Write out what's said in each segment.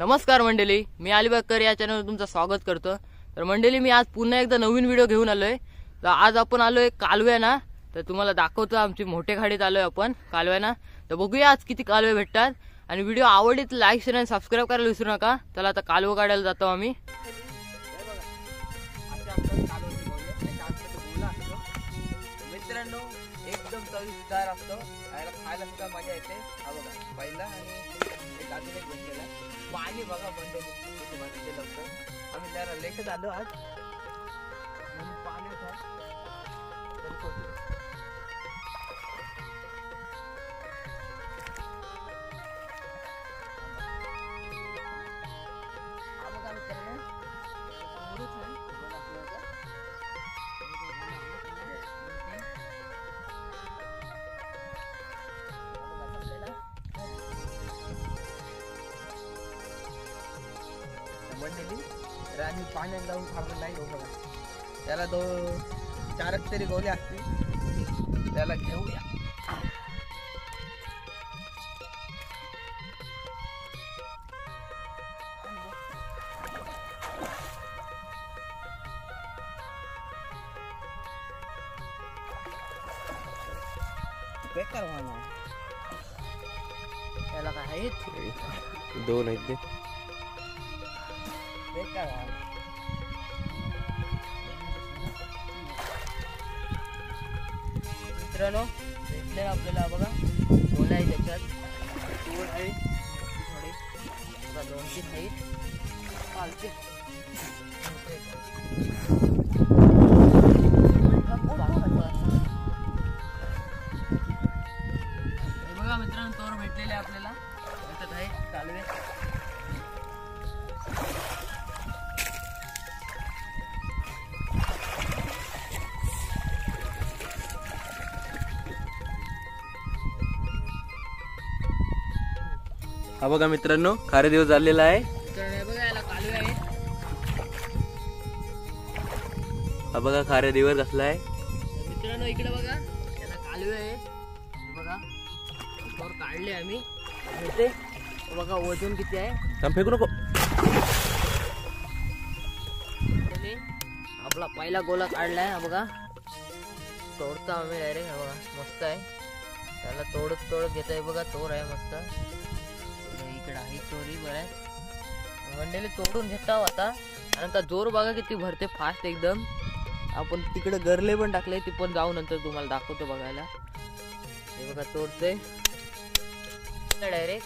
नमस्कार मंडळी, मी अलिबागकर या चॅनलवर तुमचं स्वागत करतो। तर मंडळी, मी आज पुन्हा एकदा नवीन व्हिडिओ घेऊन आलोय। तर आज आपण आलोय कालव्याना। तर तुम्हाला दाखवतो आमची मोठे खाडीत आलोय आपण कालव्याना। तर बघूया आज किती कालवे भेटतात आणि व्हिडिओ आवडली तर लाईक शेअर आणि सबस्क्राइब करायला विसरू नका। चला आता कालवा काढायला जातो आम्ही। मित्रांनो, एकदम चविष्ट असतो, खायला सुद्धा मजा येते। हा बघा पहिला आणि एक अजून एक भेटलेला पाणी बघा मंडळी किती मस्त लागतं। आम्ही जरा लेटच आलो आज म्हणून पाणी मंडळी राणी पाण्यात जाऊन खाल्लं नाही हो बघा। त्याला 4 तरी गोले असतील, त्याला घेऊया। बेकार वाला त्याला काय आहेत 2 आहेत ते मित्रांनो, भेटले आपल्याला बघा गोला आहे, त्याच्यात तूर आहे थोडी बघा, 2-3 आहेत पालते। बघा मित्रांनो, तोर भेटलेले आपल्याला त्याच्यात आहे कालवे। हा बघा मित्रांनो, खारे दिवस झालेला आहे। बघा याला कालवे आहे। हा बघा खारे दिवस कसला आहे मित्रांनो, इकडे बघा याला कालवे आहे बघा। तोर काढले आम्ही, होते बघा वजन किती आहे। काम फेकू नको। आपला पहिला गोला काढलाय हा बघा, तोडतो आम्ही डायरेक्ट। हा बघा मस्त आहे, त्याला तोडत घेत आहे बघा। तोर आहे मस्त, इकडे आहे तोरी बरं मंडळी, तोडून घेता आता। कारण का जोर बघा किती भरते फास्ट एकदम। आपण तिकडे गरले पण टाकले, ती पण जाऊ नंतर तुम्हाला दाखवतो बघायला। हे बघा तोडते डायरेक्ट,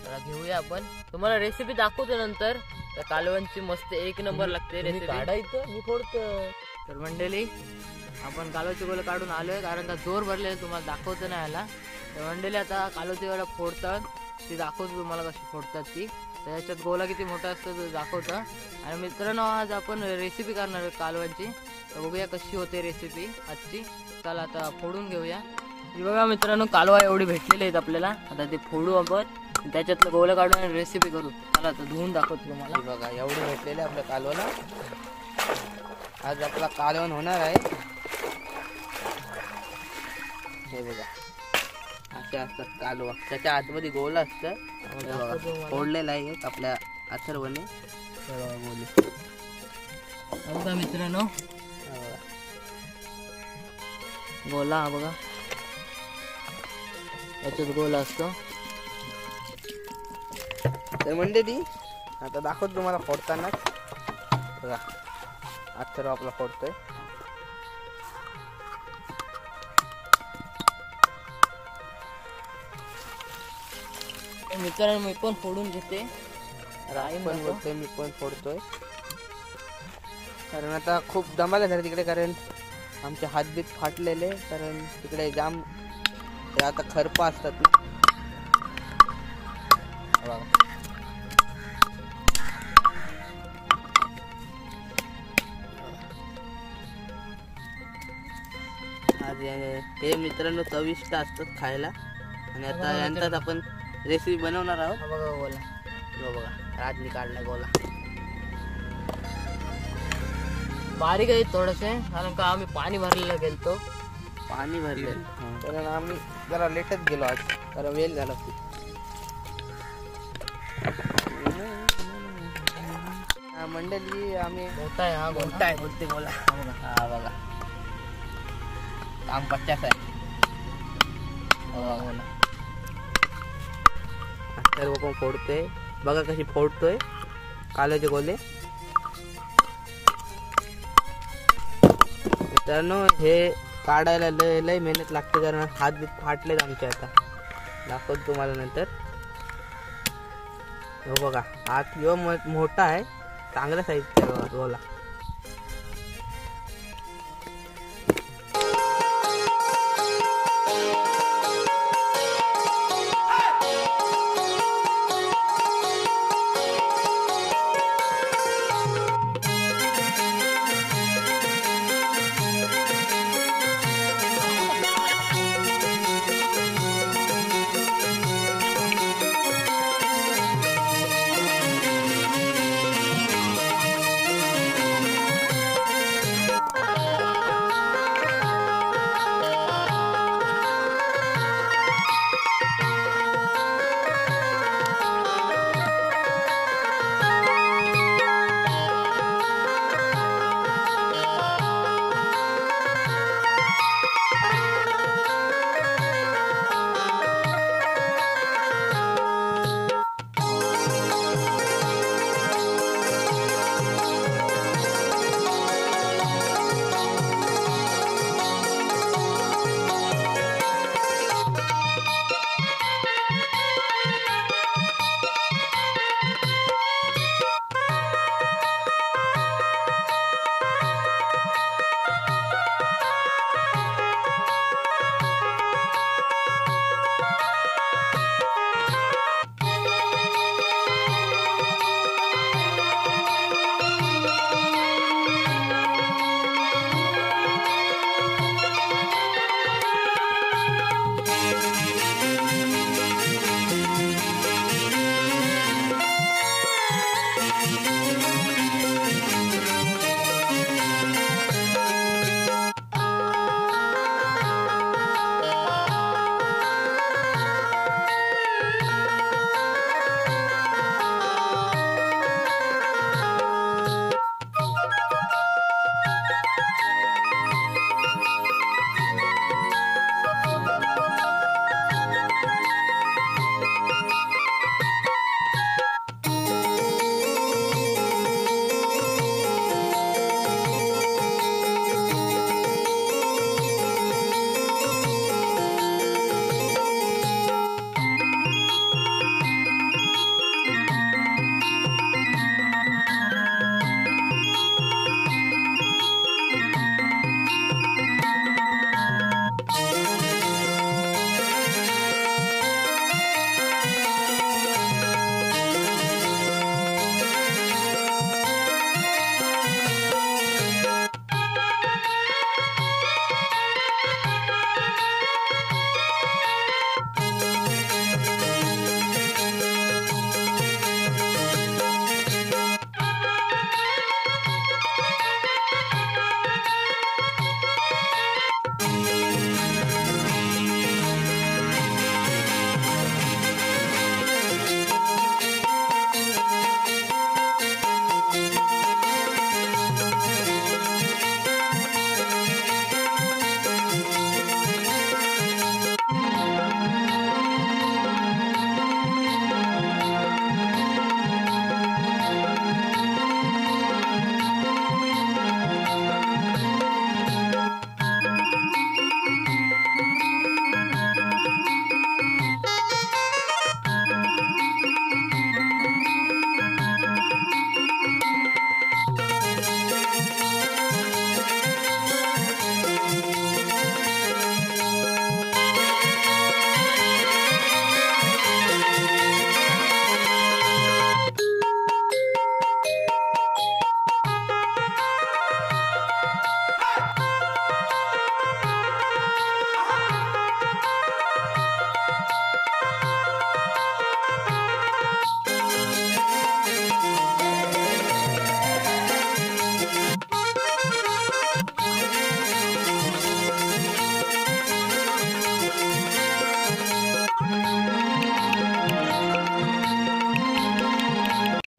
त्याला घेऊया आपण। तुम्हाला रेसिपी दाखवतो नंतर। त्या कालव्यांची मस्त 1 नंबर लागते रेसिपी। काढायचं मी फोडतो। तर मंडळी, आपण कालव्याची गोल काढून आलोय, कारण का जोर भरलेला तुम्हाला दाखवतो नाही आला। तर मंडळी, आता कालव्याची गोला फोडतात ती दाखवतो तुम्हाला कशी फोडतात ती। त्याच्यात गोला किती मोठा असतो तो दाखवतो। आणि मित्रांनो, आज आपण रेसिपी करणार आहोत कालव्यांची। तर बघूया कशी होते रेसिपी आजची। चला आता फोडून घेऊया। ही बघा मित्रांनो, कालवा एवढी भेटलेली आहेत आपल्याला। आता ते फोडू आपण, त्याच्यातलं गोला काढून रेसिपी करू। चला आता धुवून दाखवतो तुम्हाला। बघा एवढे भेटलेले आपल्या कालवाला। आज आपला कालवण होणार आहे। हे बघा असे असतात कालवा, त्याच्या आतमध्ये गोला असतं। फोडलेला आहे एक आपल्या अथर्वने बघा मित्रांनो, गोला हा बघा, याच्यात गोला असतो। तर मंडळी, आता दाखवतो तुम्हाला फोडताना। बघा अथर्व आपला फोडतोय। मित्रांनो, मी पण फोडून घेते। राई पण बोलतोय, मी पण फोडतोय। कारण आता खूप दमाला झालं तिकडे, कारण आमचे हातबीत फाटलेले, कारण तिकडे जाम ते आता खरपा असतात ना। आज हे मित्रांनो चविष्ट असतात खायला। आणि आता यांच्यात आपण रेसिपी बनवणार आहोत। बघा गोला, बघा राजनी काढला गोला। बारीक आहे थोडंसे, कारण का आम्ही पाणी भरलेलं गेलतो, पाणी भरले कारण आम्ही जरा लेटच गेलो आज, जरा वेळ झाला खूप। मंडळी आम्ही मोठा आहे हा मोठा आहे बोलते बोला. हा बघा काम 50 आहे. सर्व पण फोडतोय बघा कशी फोडतोय काल्याचे गोले. मित्रांनो हे काढायला लय लय मेहनत लागते कारण हात बीत फाटलेत आमचे. आता दाखवतो तुम्हाला नंतर. हो बघा हात यो मोठा आहे चांगल्या साईजचा आहे बघा गोला.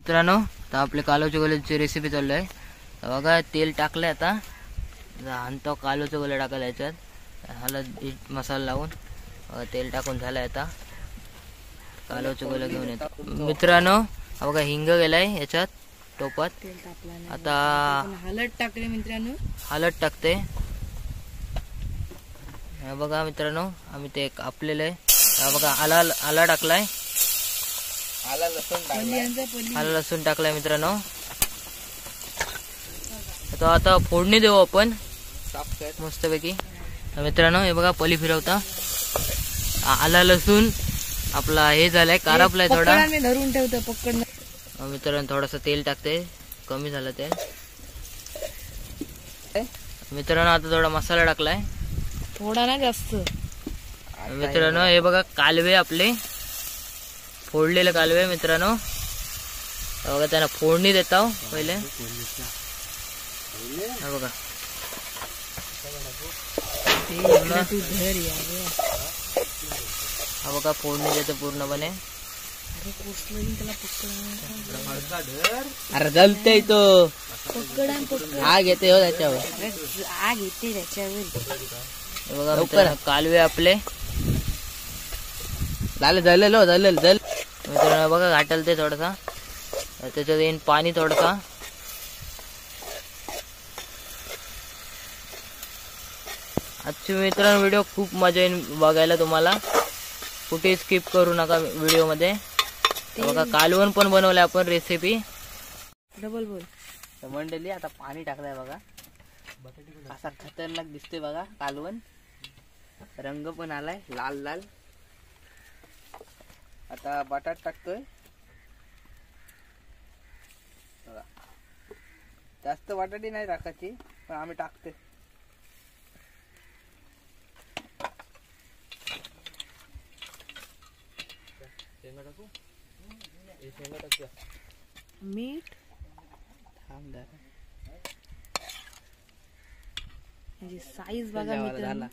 मित्रांनो तर आपले कालवच्या गोल्याची रेसिपी चालू आहे. बघा तेल टाकलं आता आणतो कालवच्या गोल्या टाकायला याच्यात हळद मसाला लावून तेल टाकून झालाय. आता कालवच्या गोल्या घेऊन येतो मित्रांनो. बघा हिंग गेलाय याच्यात टोपात. आता हळद टाकले मित्रांनो. हळद टाकते. बघा मित्रांनो आम्ही ते कापलेलं आहे. बघा आला टाकलाय. आला लसूण टाकलाय मित्रांनो. तो आता फोडणी देऊ आपण मस्तपैकी. मित्रांनो हे बघा पली फिरवता आला लसूण आपला हे झालाय कारपलाय थोडा. धरून ठेवतो पकड. मित्रांनो थोडस तेल टाकते कमी झालं तेल. मित्रांनो आता थोडा मसाला टाकलाय थोडा ना जास्त. मित्रांनो हे बघा कालवे आपले फोडलेले कालवे मित्रांनो. बघा त्यांना फोडणी देता पहिले. बघा हा बघा फोडणी देते पूर्णपणे. अरे जलते तो आग येते हो त्याच्यावर. आग येते त्याच्यावर. बघा मित्रांनो कालवे आपले झालेलं जल. मित्रांनो बघा घाटल ते थोडासा त्याच्यात येईन पाणी थोडसा. आजची मित्रांनो व्हिडिओ खूप मजा येईल बघायला तुम्हाला. कुठे स्किप करू नका व्हिडिओ मध्ये. बघा कालवण पण बनवलंय आपण रेसिपी. डबल बोल. तर मंडळी आता पाणी टाकलंय बघा. असा खतरनाक दिसतोय बघा कालवण. रंग पण आलाय लाल लाल. आता बटाट टाकतोय बघा. जास्त बटाटी नाही टाकायची पण आम्ही टाकतोय. मीठ म्हणजे साईज बघा मित्रांनो.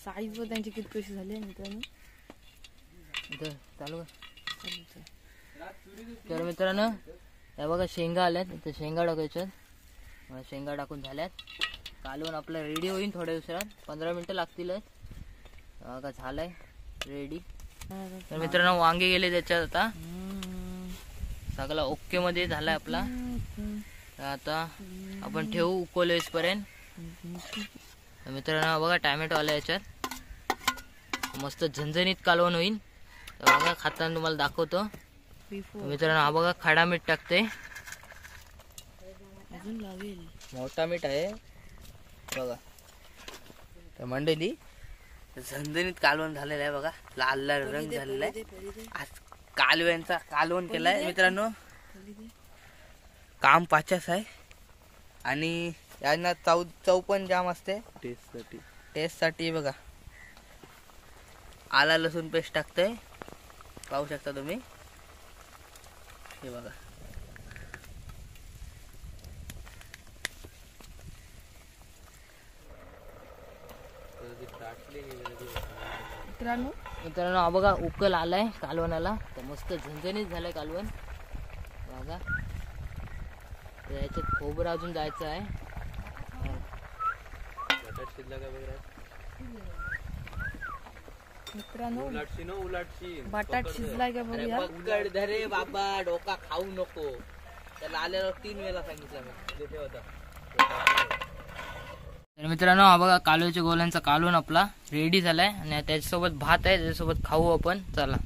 साईज वर त्यांची किती कशी झाली मित्रांनो. चालू तर मित्रांनो हे बघा शेंगा आल्यात. तर शेंगा टाकायच्यात. शेंगा टाकून झाल्यात. कालवण आपलं रेडी होईल थोड्या दिवसात 15 मिनिटं लागतील. बघा झालंय रेडी. तर मित्रांनो वांगे गेले त्याच्यात. आता सगळा ओके मध्ये झालाय आपला. आता आपण ठेवू उकळेस पर्यंत. मित्रांनो बघा टॅमॅटो आला याच्यात. मस्त झणझणीत कालवण होईल. तर बघा खाताना तुम्हाला दाखवतो. मित्रांनो हा बघा खडा मीठ टाकते. मोठा मीठ आहे बघा. तर मंडळी झणझणीत कालवण झालेलं आहे बघा. लाल लाल रंग झालेला आहे. आज कालव्यांचा कालवण केलाय मित्रांनो. काम पाचच आहे आणि यांना चव पण जाम असते टेस्ट साठी. बघा आला लसूण पेस्ट टाकतोय पाहू शकता तुम्ही. हे बघा मित्रांनो हा बघा उकल आलाय कालवणाला. तर मस्त झणझणीत झालंय कालवण बघा. याच्यात खोबरं अजून जायचं आहे. मित्रांनो बटाट शिजलाय का बघूया. धरे बाबा डोका खाऊ नको. त्याला आल्यावर 3 वेळा सांगितलं मी. तर मित्रांनो हा बघा कालव्याच्या गोल्यांचा कालवण आपला रेडी झालाय. आणि त्याच्यासोबत भात आहे त्याच्यासोबत खाऊ आपण. चला.